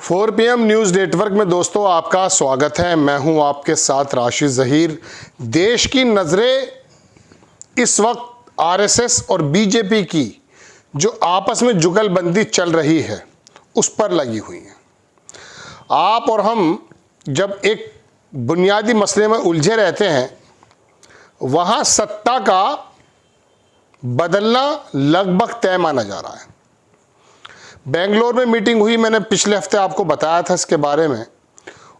4 PM news network में दोस्तों आपका स्वागत है। मैं हूं आपके साथ राशिद ज़हीर। देश की नज़रें इस वक्त आरएसएस और बीजेपी की जो आपस में जुगलबंदी चल रही है उस पर लगी हुई है। आप और हम जब एक बुनियादी मसले में उलझे रहते हैं, वहाँ सत्ता का बदलना लगभग तय माना जा रहा है। बेंगलोर में मीटिंग हुई, मैंने पिछले हफ्ते आपको बताया था इसके बारे में,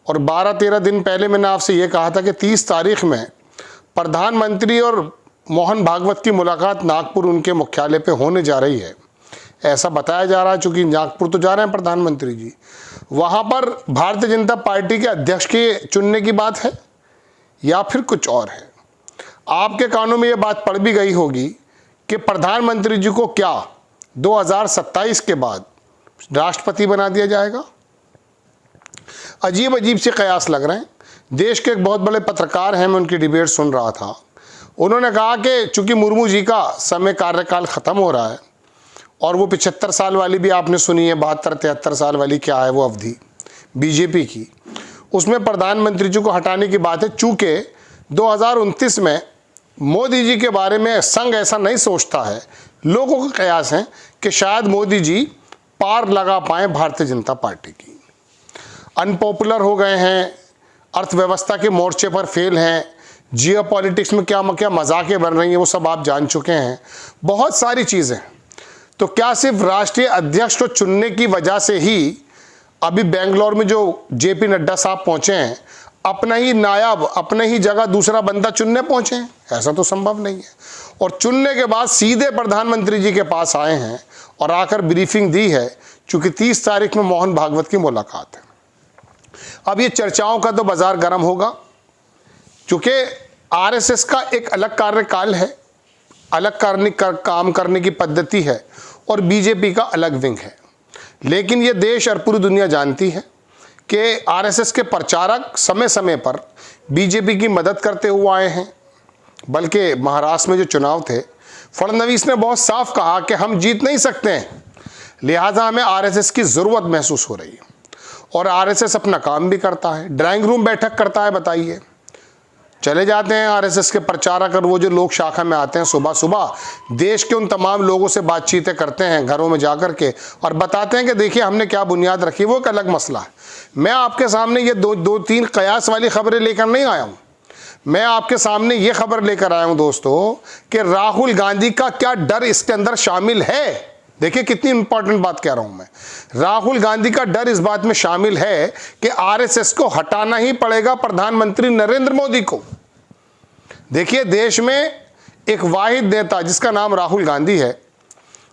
और 12-13 दिन पहले मैंने आपसे ये कहा था कि 30 तारीख में प्रधानमंत्री और मोहन भागवत की मुलाकात नागपुर उनके मुख्यालय पे होने जा रही है। ऐसा बताया जा रहा है, चूँकि नागपुर तो जा रहे हैं प्रधानमंत्री जी, वहाँ पर भारतीय जनता पार्टी के अध्यक्ष के चुनने की बात है या फिर कुछ और है। आपके कानों में ये बात पड़ भी गई होगी कि प्रधानमंत्री जी को क्या 2027 के बाद राष्ट्रपति बना दिया जाएगा। अजीब अजीब से कयास लग रहे हैं। देश के एक बहुत बड़े पत्रकार हैं, मैं उनकी डिबेट सुन रहा था। उन्होंने कहा कि चूंकि मुर्मू जी का समय कार्यकाल ख़त्म हो रहा है और वो 75 साल वाली भी आपने सुनी है, 72-73 साल वाली क्या है वो अवधि बीजेपी की, उसमें प्रधानमंत्री जी को हटाने की बात है। चूँकि 2029 में मोदी जी के बारे में संघ ऐसा नहीं सोचता है, लोगों का कयास है कि शायद मोदी जी पार लगा पाएँ भारतीय जनता पार्टी की। अनपॉपुलर हो गए हैं, अर्थव्यवस्था के मोर्चे पर फेल हैं, जियो पॉलिटिक्स में क्या मजाकें बन रही हैं वो सब आप जान चुके हैं, बहुत सारी चीज़ें। तो क्या सिर्फ राष्ट्रीय अध्यक्ष को चुनने की वजह से ही अभी बेंगलोर में जो जेपी नड्डा साहब पहुँचे हैं, अपना ही नायाब, अपने ही जगह दूसरा बंदा चुनने पहुँचे हैं? ऐसा तो संभव नहीं है। और चुनने के बाद सीधे प्रधानमंत्री जी के पास आए हैं और आकर ब्रीफिंग दी है, चूँकि 30 तारीख में मोहन भागवत की मुलाकात है। अब ये चर्चाओं का तो बाजार गर्म होगा, क्योंकि आरएसएस का एक अलग कार्यकाल है, अलग काम करने की पद्धति है, और बीजेपी का अलग विंग है। लेकिन ये देश और पूरी दुनिया जानती है कि आरएसएस के प्रचारक समय समय पर बीजेपी की मदद करते हुए आए हैं। बल्कि महाराष्ट्र में जो चुनाव थे, फडणवीस ने बहुत साफ कहा कि हम जीत नहीं सकते हैं, लिहाजा हमें आरएसएस की ज़रूरत महसूस हो रही है। और आरएसएस अपना काम भी करता है, ड्राइंग रूम बैठक करता है। बताइए, चले जाते हैं आरएसएस के प्रचारक और वो जो लोग शाखा में आते हैं, सुबह सुबह देश के उन तमाम लोगों से बातचीतें करते हैं घरों में जाकर के, और बताते हैं कि देखिए हमने क्या बुनियाद रखी। वो एक अलग मसला है। मैं आपके सामने ये दो तीन कयास वाली खबरें लेकर नहीं आया हूँ। मैं आपके सामने ये खबर लेकर आया हूँ दोस्तों कि राहुल गांधी का क्या डर इसके अंदर शामिल है। देखिए कितनी इंपॉर्टेंट बात कह रहा हूं मैं। राहुल गांधी का डर इस बात में शामिल है कि आरएसएस को हटाना ही पड़ेगा प्रधानमंत्री नरेंद्र मोदी को। देखिए, देश में एक वाहिद नेता जिसका नाम राहुल गांधी है,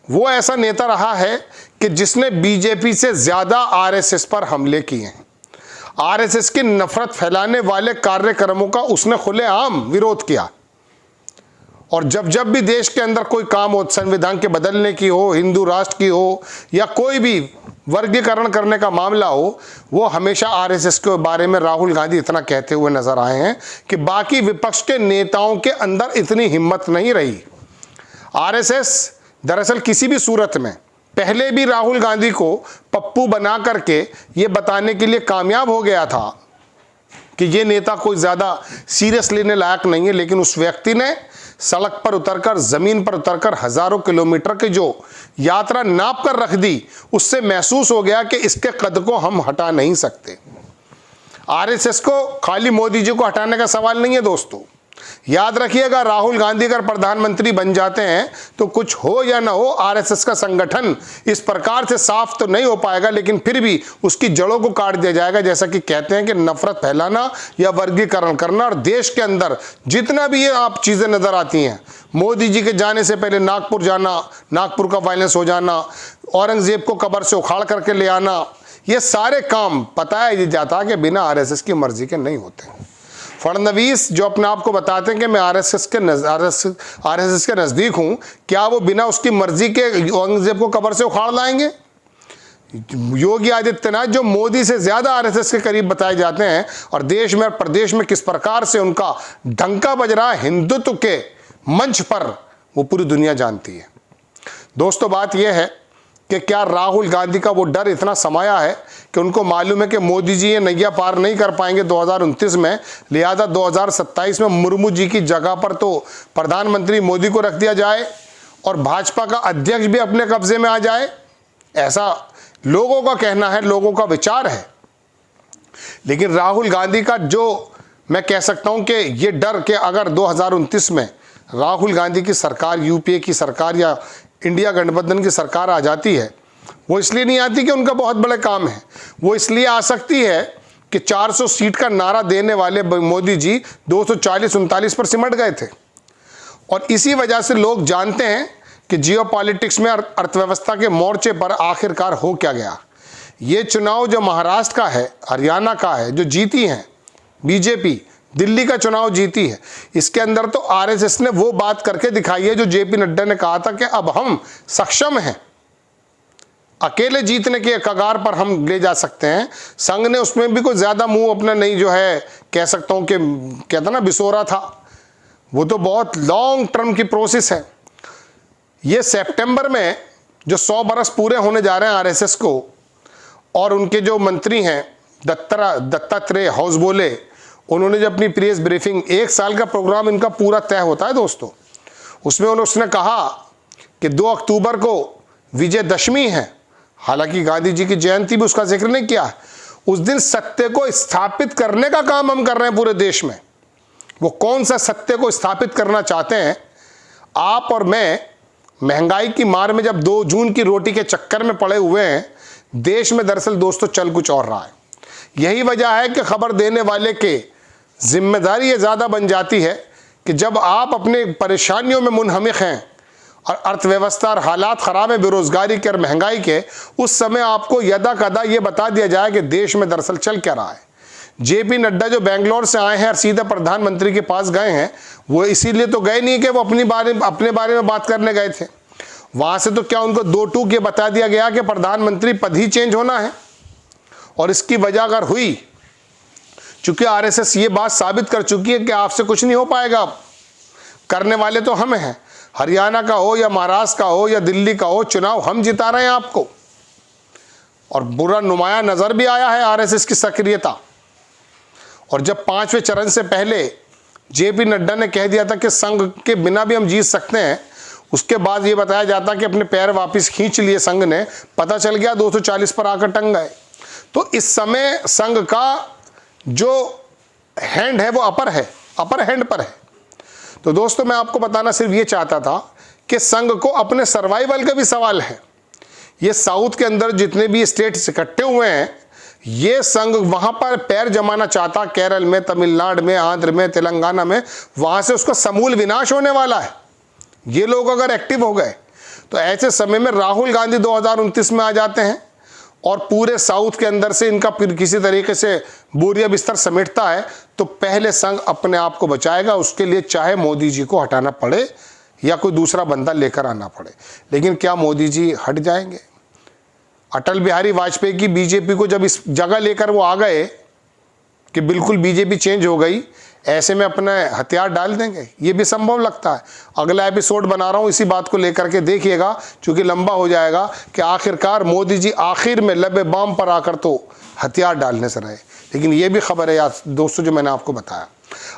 वो ऐसा नेता रहा है कि जिसने बीजेपी से ज्यादा आरएसएस पर हमले किए हैं। आरएसएस की नफरत फैलाने वाले कार्यक्रमों का उसने खुलेआम विरोध किया। और जब जब भी देश के अंदर कोई काम हो, संविधान के बदलने की हो, हिंदू राष्ट्र की हो, या कोई भी वर्गीकरण करने का मामला हो, वो हमेशा आरएसएस के बारे में राहुल गांधी इतना कहते हुए नजर आए हैं कि बाकी विपक्ष के नेताओं के अंदर इतनी हिम्मत नहीं रही। आरएसएस दरअसल किसी भी सूरत में पहले भी राहुल गांधी को पप्पू बना करके ये बताने के लिए कामयाब हो गया था कि ये नेता कोई ज़्यादा सीरियस लेने लायक नहीं है, लेकिन उस व्यक्ति ने सड़क पर उतरकर, ज़मीन पर उतरकर हज़ारों किलोमीटर की जो यात्रा नाप कर रख दी, उससे महसूस हो गया कि इसके कद को हम हटा नहीं सकते। आरएसएस को खाली मोदी जी को हटाने का सवाल नहीं है दोस्तों। याद रखिएगा, राहुल गांधी अगर प्रधानमंत्री बन जाते हैं तो कुछ हो या ना हो, आरएसएस का संगठन इस प्रकार से साफ तो नहीं हो पाएगा, लेकिन फिर भी उसकी जड़ों को काट दिया जाएगा। जैसा कि कहते हैं कि नफरत फैलाना या वर्गीकरण करना, और देश के अंदर जितना भी ये आप चीज़ें नज़र आती हैं, मोदी जी के जाने से पहले नागपुर जाना, नागपुर का वायलेंस हो जाना, औरंगजेब को कब्र से उखाड़ करके ले आना, ये सारे काम पता है जाता कि बिना आरएसएस की मर्जी के नहीं होते। फडणवीस जो अपने आप को बताते हैं कि मैं आरएसएस के नज़दीक हूं, क्या वो बिना उसकी मर्जी के औरंगजेब को कब्र से उखाड़ लाएंगे? योगी आदित्यनाथ जो मोदी से ज़्यादा आरएसएस के करीब बताए जाते हैं, और देश में और प्रदेश में किस प्रकार से उनका डंका बज रहा है हिंदुत्व के मंच पर, वो पूरी दुनिया जानती है। दोस्तों, बात यह है कि क्या राहुल गांधी का वो डर इतना समाया है कि उनको मालूम है कि मोदी जी ये नैया पार नहीं कर पाएंगे 2029 में, लिहाजा 2027 में मुर्मू जी की जगह पर तो प्रधानमंत्री मोदी को रख दिया जाए और भाजपा का अध्यक्ष भी अपने कब्जे में आ जाए। ऐसा लोगों का कहना है, लोगों का विचार है। लेकिन राहुल गांधी का जो मैं कह सकता हूं कि ये डर कि अगर 2029 में राहुल गांधी की सरकार, यूपीए की सरकार या इंडिया गठबंधन की सरकार आ जाती है, वो इसलिए नहीं आती कि उनका बहुत बड़े काम है, वो इसलिए आ सकती है कि 400 सीट का नारा देने वाले मोदी जी 240-39 पर सिमट गए थे। और इसी वजह से लोग जानते हैं कि जियोपॉलिटिक्स में अर्थव्यवस्था के मोर्चे पर आखिरकार हो क्या गया। ये चुनाव जो महाराष्ट्र का है, हरियाणा का है, जो जीती हैं बीजेपी, दिल्ली का चुनाव जीती है, इसके अंदर तो आरएसएस ने वो बात करके दिखाई है जो जेपी नड्डा ने कहा था कि अब हम सक्षम हैं, अकेले जीतने के कगार पर हम ले जा सकते हैं। संघ ने उसमें भी कोई ज्यादा मुंह अपना नहीं जो है कह सकता हूं कि कहता ना बिसोरा था, वो तो बहुत लॉन्ग टर्म की प्रोसेस है। ये सितंबर में जो 100 बरस पूरे होने जा रहे हैं आरएसएस को, और उनके जो मंत्री हैं दत्तात्रेय होसबोले, उन्होंने जो अपनी प्रेस ब्रीफिंग, 1 साल का प्रोग्राम इनका पूरा तय होता है दोस्तों, उसमें उसने कहा कि 2 अक्टूबर को विजयदशमी है, हालांकि गांधी जी की जयंती भी उसका जिक्र नहीं किया। उस दिन सत्य को स्थापित करने का काम हम कर रहे हैं पूरे देश में। वो कौन सा सत्य को स्थापित करना चाहते हैं? आप और मैं महंगाई की मार में जब 2 जून की रोटी के चक्कर में पड़े हुए हैं, देश में दरअसल दोस्तों चल कुछ और रहा है। यही वजह है कि खबर देने वाले के जिम्मेदारी ये ज़्यादा बन जाती है कि जब आप अपने परेशानियों में मुनहमिक हैं और अर्थव्यवस्था और हालात ख़राब है बेरोज़गारी के और महंगाई के, उस समय आपको यदा कदा ये बता दिया जाए कि देश में दरअसल चल क्या रहा है। जेपी नड्डा जो बेंगलोर से आए हैं और सीधे प्रधानमंत्री के पास गए हैं, वो इसीलिए तो गए नहीं कि वो अपने बारे में बात करने गए थे। वहाँ से तो क्या उनको 2 टूक ये बता दिया गया कि प्रधानमंत्री पद ही चेंज होना है। और इसकी वजह अगर हुई, चूंकि आरएसएस ये बात साबित कर चुकी है कि आपसे कुछ नहीं हो पाएगा, करने वाले तो हम हैं। हरियाणा का हो या महाराष्ट्र का हो या दिल्ली का हो, चुनाव हम जिता रहे हैं आपको। और बुरा नुमाया नजर भी आया है आरएसएस की सक्रियता। और जब 5वें चरण से पहले जेपी नड्डा ने कह दिया था कि संघ के बिना भी हम जीत सकते हैं, उसके बाद ये बताया जाता कि अपने पैर वापस खींच लिए संघ ने, पता चल गया 240 पर आकर टंग गए। तो इस समय संघ का जो हैंड है वो अपर हैंड पर है। तो दोस्तों मैं आपको बताना सिर्फ ये चाहता था कि संघ को अपने सर्वाइवल का भी सवाल है। ये साउथ के अंदर जितने भी स्टेट्स इकट्ठे हुए हैं, ये संघ वहां पर पैर जमाना चाहता, केरल में, तमिलनाडु में, आंध्र में, तेलंगाना में, वहां से उसका समूल विनाश होने वाला है। ये लोग अगर एक्टिव हो गए तो ऐसे समय में राहुल गांधी 2029 में आ जाते हैं और पूरे साउथ के अंदर से इनका फिर किसी तरीके से बोरिया बिस्तर समेटता है, तो पहले संघ अपने आप को बचाएगा। उसके लिए चाहे मोदी जी को हटाना पड़े या कोई दूसरा बंदा लेकर आना पड़े। लेकिन क्या मोदी जी हट जाएंगे? अटल बिहारी वाजपेयी की बीजेपी को जब इस जगह लेकर वो आ गए कि बिल्कुल बीजेपी चेंज हो गई, ऐसे में अपने हथियार डाल देंगे? ये भी संभव लगता है। अगला एपिसोड बना रहा हूँ इसी बात को लेकर के, देखिएगा, क्योंकि लंबा हो जाएगा कि आखिरकार मोदी जी आखिर में लबे बाम पर आकर तो हथियार डालने से रहे। लेकिन ये भी खबर है यार दोस्तों जो मैंने आपको बताया।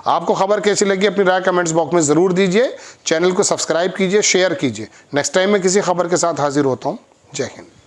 आपको खबर कैसी लगी अपनी राय कमेंट्स बॉक्स में ज़रूर दीजिए। चैनल को सब्सक्राइब कीजिए, शेयर कीजिए। नेक्स्ट टाइम मैं किसी खबर के साथ हाजिर होता हूँ। जय हिंद।